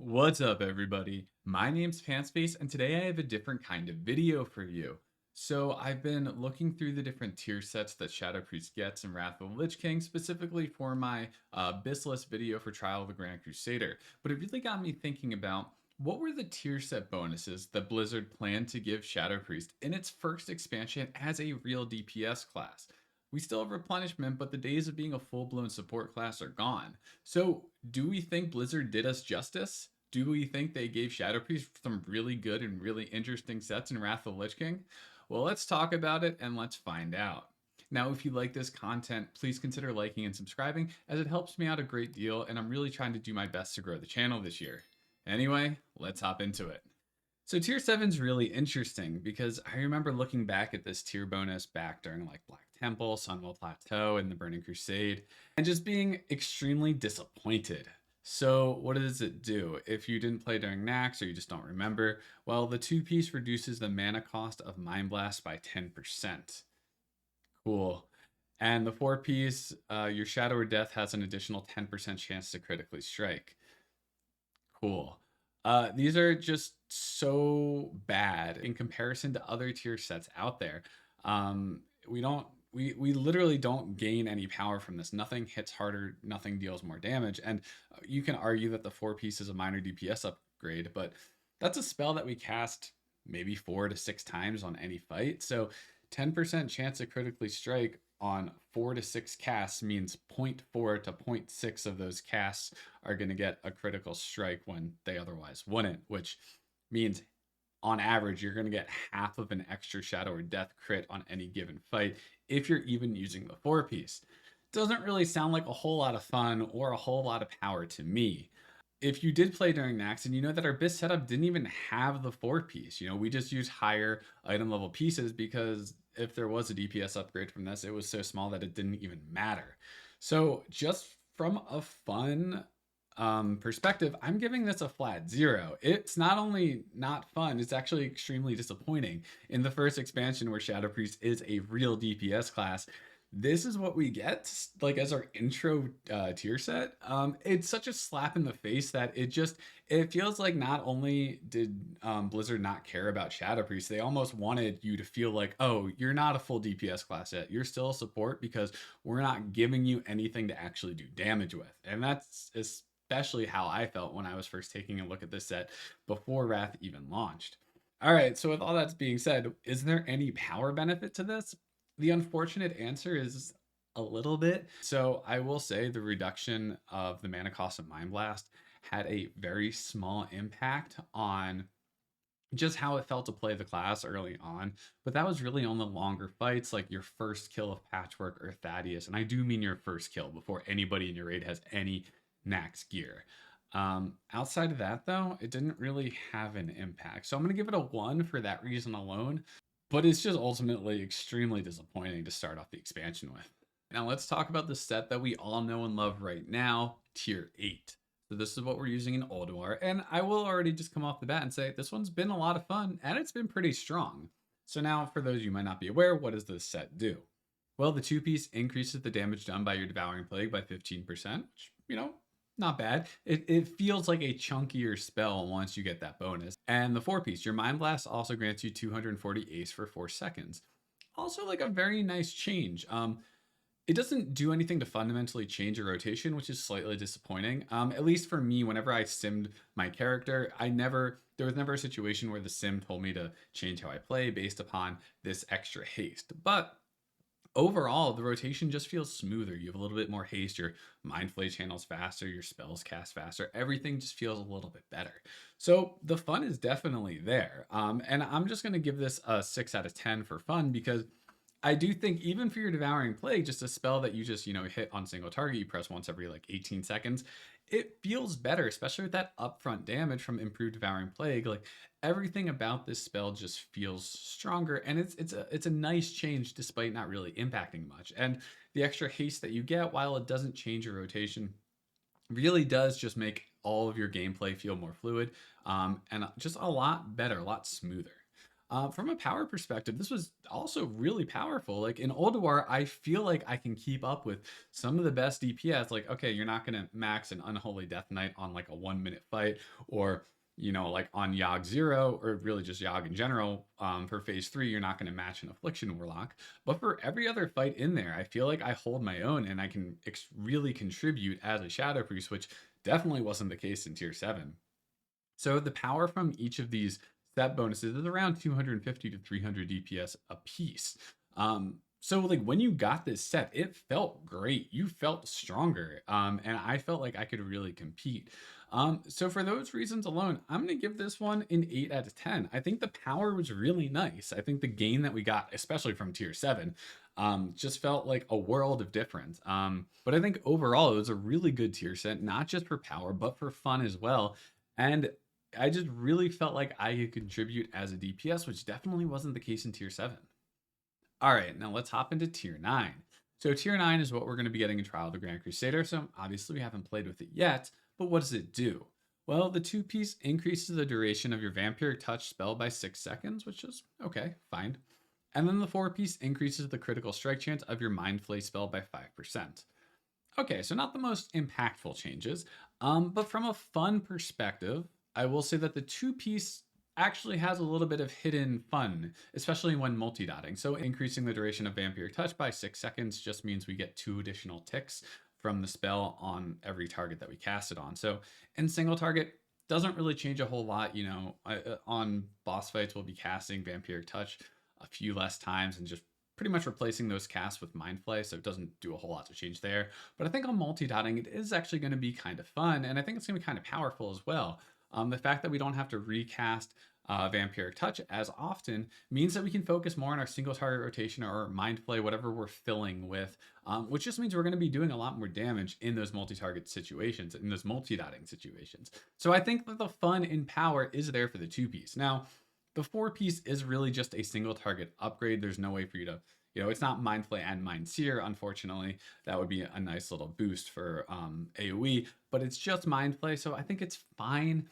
What's up, everybody? My name's Pantspace, and today I have a different kind of video for you. So I've been looking through the different tier sets that Shadow Priest gets in Wrath of the Lich King, specifically for my Bissless video for Trial of the Grand Crusader. But it really got me thinking about what were the tier set bonuses that Blizzard planned to give Shadow Priest in its first expansion as a real DPS class. We still have replenishment, but the days of being a full-blown support class are gone. So, do we think Blizzard did us justice? Do we think they gave Shadow Priest some really good and really interesting sets in Wrath of the Lich King? Well, let's talk about it and let's find out. Now, if you like this content, please consider liking and subscribing as it helps me out a great deal and I'm really trying to do my best to grow the channel this year. Anyway, let's hop into it. So tier 7 is really interesting because I remember looking back at this tier bonus back during like Black Temple, Sunwell Plateau, and the Burning Crusade, and just being extremely disappointed. So what does it do? If you didn't play during Nax or you just don't remember, well, the 2-piece reduces the mana cost of Mind Blast by 10%. Cool. And the 4-piece, your Shadow or Death has an additional 10% chance to critically strike. Cool. These are just so bad in comparison to other tier sets out there. We literally don't gain any power from this. Nothing hits harder, nothing deals more damage. And you can argue that the 4-piece is a minor DPS upgrade, but that's a spell that we cast maybe 4 to 6 times on any fight. So 10% chance to critically strike on 4 to 6 casts means 0.4 to 0.6 of those casts are going to get a critical strike when they otherwise wouldn't, which means on average, you're going to get half of an extra Shadow or Death crit on any given fight if you're even using the 4-piece. Doesn't really sound like a whole lot of fun or a whole lot of power to me. If you did play during Nax, and you know that our BIS setup didn't even have the 4-piece, we just used higher item level pieces because if there was a DPS upgrade from this, it was so small that it didn't even matter. So just from a fun perspective, I'm giving this a flat 0. It's not only not fun, it's actually extremely disappointing. In the first expansion where Shadow Priest is a real DPS class, this is what we get like as our intro tier set. It's such a slap in the face that it feels like not only did Blizzard not care about Shadow Priest, they almost wanted you to feel like, oh, you're not a full DPS class yet, you're still a support because we're not giving you anything to actually do damage with. And that's especially how I felt when I was first taking a look at this set before Wrath even launched. All right, so with all that being said, is there any power benefit to this? The unfortunate answer is a little bit. So I will say the reduction of the mana cost of Mind Blast had a very small impact on just how it felt to play the class early on. But that was really on the longer fights, like your first kill of Patchwork or Thaddeus. And I do mean your first kill before anybody in your raid has any Nax gear. Outside of that, though, it didn't really have an impact. So I'm going to give it a 1 for that reason alone. But it's just ultimately extremely disappointing to start off the expansion with. Now let's talk about the set that we all know and love right now, Tier 8. So this is what we're using in Ulduar, and I will already just come off the bat and say this one's been a lot of fun, and it's been pretty strong. So now, for those you might not be aware, what does this set do? Well, the 2-piece increases the damage done by your Devouring Plague by 15%, which, not bad. It feels like a chunkier spell once you get that bonus. And the 4-piece, your Mind Blast also grants you 240 ace for 4 seconds. Also like a very nice change. It doesn't do anything to fundamentally change your rotation, which is slightly disappointing. At least for me, whenever I simmed my character, there was never a situation where the sim told me to change how I play based upon this extra haste. But overall, the rotation just feels smoother. You have a little bit more haste, your Mind Flay channels faster, your spells cast faster. Everything just feels a little bit better. So the fun is definitely there. And I'm just going to give this a 6 out of 10 for fun because I do think even for your Devouring Plague, just a spell that you just, hit on single target, you press once every like 18 seconds, it feels better, especially with that upfront damage from improved Devouring Plague. Like everything about this spell just feels stronger, and it's a nice change despite not really impacting much. And the extra haste that you get, while it doesn't change your rotation, really does just make all of your gameplay feel more fluid and just a lot better, a lot smoother. From a power perspective, this was also really powerful. Like in Ulduar, I feel like I can keep up with some of the best DPS. Like, okay, you're not going to max an Unholy Death Knight on like a 1 minute fight, or like on Yogg Zero, or really just Yogg in general. For phase 3, you're not going to match an Affliction Warlock. But for every other fight in there, I feel like I hold my own and I can really contribute as a Shadow Priest, which definitely wasn't the case in Tier 7. So the power from each of these set bonuses is around 250 to 300 DPS a piece. So like when you got this set, it felt great. You felt stronger, and I felt like I could really compete. So for those reasons alone, I'm gonna give this one an 8 out of 10. I think the power was really nice. I think the gain that we got, especially from Tier 7, just felt like a world of difference. But I think overall it was a really good tier set, not just for power, but for fun as well. And I just really felt like I could contribute as a DPS, which definitely wasn't the case in Tier 7. All right, now let's hop into Tier 9. So Tier 9 is what we're going to be getting in Trial of the Grand Crusader, so obviously we haven't played with it yet, but what does it do? Well, the 2-piece increases the duration of your Vampiric Touch spell by 6 seconds, which is okay, fine. And then the 4-piece increases the critical strike chance of your Mind Flay spell by 5%. Okay, so not the most impactful changes, but from a fun perspective, I will say that the 2-piece actually has a little bit of hidden fun, especially when multi-dotting. So increasing the duration of Vampiric Touch by 6 seconds just means we get 2 additional ticks from the spell on every target that we cast it on. So in single target, doesn't really change a whole lot. On boss fights, we'll be casting Vampiric Touch a few less times and just pretty much replacing those casts with Mind Flay, so it doesn't do a whole lot to change there. But I think on multi-dotting, it is actually going to be kind of fun, and I think it's going to be kind of powerful as well. The fact that we don't have to recast Vampiric Touch as often means that we can focus more on our single target rotation or Mind Flay, whatever we're filling with, which just means we're going to be doing a lot more damage in those multi-target situations, in those multi-dotting situations. So I think that the fun in power is there for the 2-piece. Now, the 4-piece is really just a single target upgrade. There's no way for you to, it's not Mind Flay and Mind Sear, unfortunately. That would be a nice little boost for AoE, but it's just Mind Flay, so I think it's fine.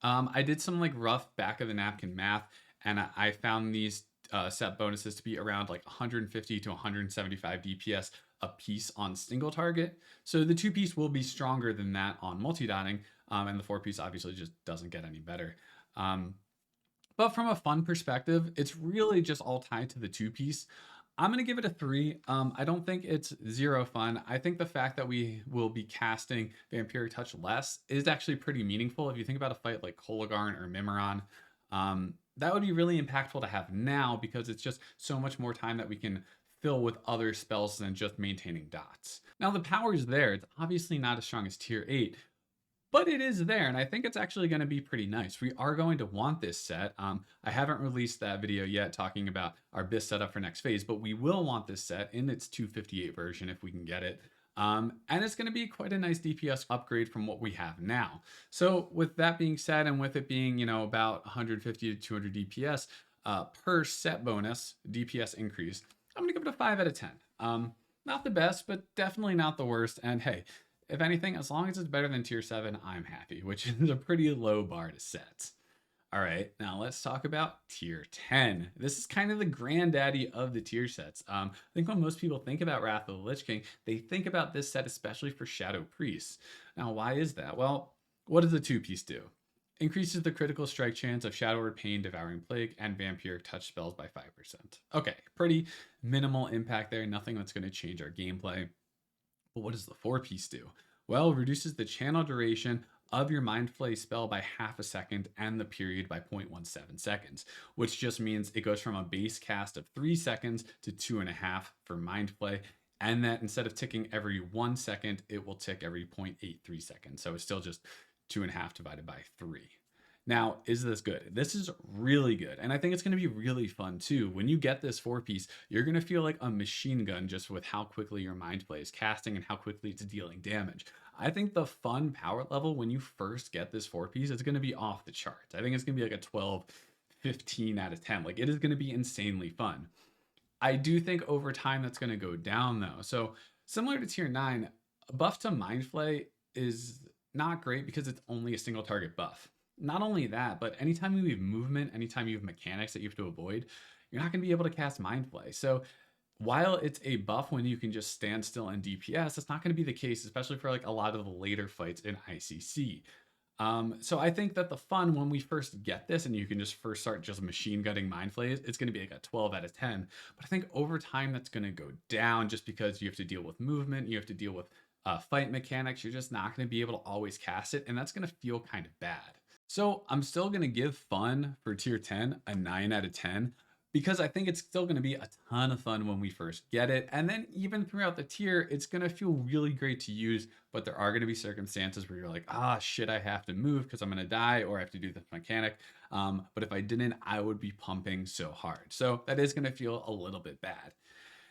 I did some like rough back of the napkin math, and I found these set bonuses to be around like 150 to 175 DPS a piece on single target. So the 2-piece will be stronger than that on multi-dotting, and the 4-piece obviously just doesn't get any better. But from a fun perspective, it's really just all tied to the 2-piece. I'm going to give it a 3. I don't think it's zero fun. I think the fact that we will be casting Vampiric Touch less is actually pretty meaningful. If you think about a fight like Kolagharn or Mimiron, that would be really impactful to have now because it's just so much more time that we can fill with other spells than just maintaining dots. Now the power is there. It's obviously not as strong as Tier 8, but it is there, and I think it's actually going to be pretty nice. We are going to want this set. I haven't released that video yet talking about our BIS setup for next phase, but we will want this set in its 258 version if we can get it. And it's going to be quite a nice DPS upgrade from what we have now. So with that being said, and with it being, about 150 to 200 DPS per set bonus, DPS increase, I'm going to give it a 5 out of 10. Not the best, but definitely not the worst. And hey, if anything, as long as it's better than Tier 7, I'm happy, which is a pretty low bar to set. All right, now let's talk about Tier 10. This is kind of the granddaddy of the tier sets. I think when most people think about Wrath of the Lich King, they think about this set especially for Shadow Priests. Now, why is that? Well, what does the 2-piece do? Increases the critical strike chance of Shadow Word Pain, Devouring Plague, and Vampiric Touch spells by 5%. Okay, pretty minimal impact there, nothing that's going to change our gameplay. But what does the 4-piece do? Well, it reduces the channel duration of your Mind Flay spell by half a second and the period by 0.17 seconds, which just means it goes from a base cast of 3 seconds to 2.5 for Mind Flay, and that instead of ticking every 1 second, it will tick every 0.83 seconds. So it's still just 2.5 divided by 3. Now, is this good? This is really good. And I think it's going to be really fun too. When you get this 4-piece, you're going to feel like a machine gun just with how quickly your Mind Flay is casting and how quickly it's dealing damage. I think the fun power level when you first get this 4-piece is going to be off the charts. I think it's going to be like a 12, 15 out of 10. Like it is going to be insanely fun. I do think over time that's going to go down though. So similar to Tier 9, a buff to Mind Flay is not great because it's only a single target buff. not only that, but anytime you have movement, anytime you have mechanics that you have to avoid, you're not going to be able to cast Mind Flay. So while it's a buff when you can just stand still in DPS, that's not going to be the case, especially for like a lot of the later fights in ICC. So I think that the fun when we first get this and you can just first start just machine gutting Mind Flays, it's going to be like a 12 out of 10. But I think over time that's going to go down just because you have to deal with movement, you have to deal with fight mechanics. You're just not going to be able to always cast it, and that's going to feel kind of bad. So I'm still going to give fun for tier 10 a 9 out of 10 because I think it's still going to be a ton of fun when we first get it. And then even throughout the tier, it's going to feel really great to use, but there are going to be circumstances where you're like, ah, shit, I have to move because I'm going to die or I have to do this mechanic. But if I didn't, I would be pumping so hard. So that is going to feel a little bit bad.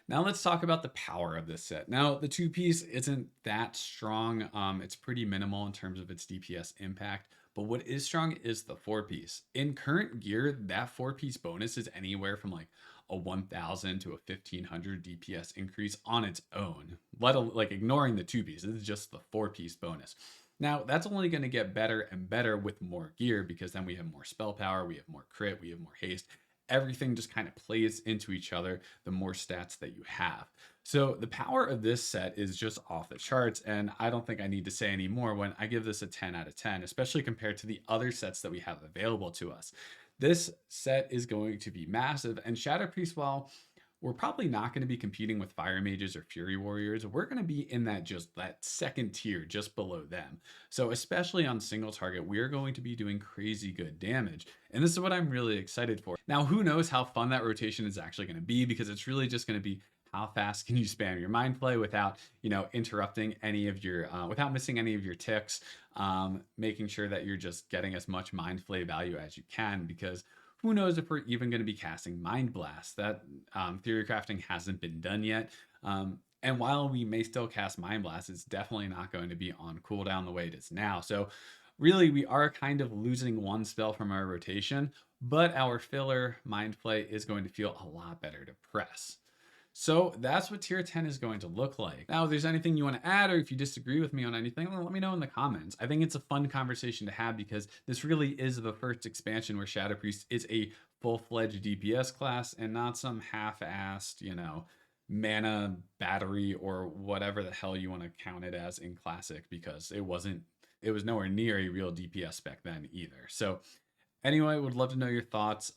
Now let's talk about the power of this set. Now the two piece isn't that strong. It's pretty minimal in terms of its DPS impact, but what is strong is the four piece. In current gear, that four piece bonus is anywhere from like a 1000 to a 1500 DPS increase on its own. Like ignoring the two piece, it's just the four piece bonus. Now that's only going to get better and better with more gear because then we have more spell power, we have more crit, we have more haste, everything just kind of plays into each other the more stats that you have. So the power of this set is just off the charts, and I don't think I need to say any more when I give this a 10 out of 10, especially compared to the other sets that we have available to us. This set is going to be massive, and Shadow Priest, while we're probably not going to be competing with Fire Mages or Fury Warriors, we're going to be in that second tier just below them. So especially on single target, we're going to be doing crazy good damage. And this is what I'm really excited for. Now, who knows how fun that rotation is actually going to be, because it's really just going to be how fast can you spam your Mind Flay without, interrupting any of your, without missing any of your ticks, making sure that you're just getting as much Mind Flay value as you can, because who knows if we're even going to be casting Mind Blast. That theory crafting hasn't been done yet. And while we may still cast Mind Blast, it's definitely not going to be on cooldown the way it is now. So really, we are kind of losing one spell from our rotation, but our filler Mind Flay is going to feel a lot better to press. So that's what tier 10 is going to look like. Now, if there's anything you want to add or if you disagree with me on anything, let me know in the comments. I think it's a fun conversation to have because this really is the first expansion where Shadow Priest is a full-fledged DPS class and not some half-assed, mana battery or whatever the hell you want to count it as in Classic, because it was nowhere near a real DPS spec then either. So anyway, would love to know your thoughts.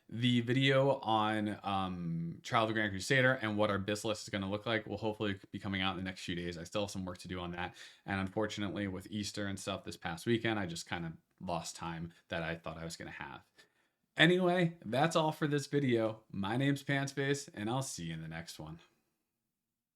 The video on Trial of the Grand Crusader and what our BIS list is going to look like will hopefully be coming out in the next few days. I still have some work to do on that. And unfortunately, with Easter and stuff this past weekend, I just kind of lost time that I thought I was going to have. Anyway, that's all for this video. My name's Pantspace, and I'll see you in the next one.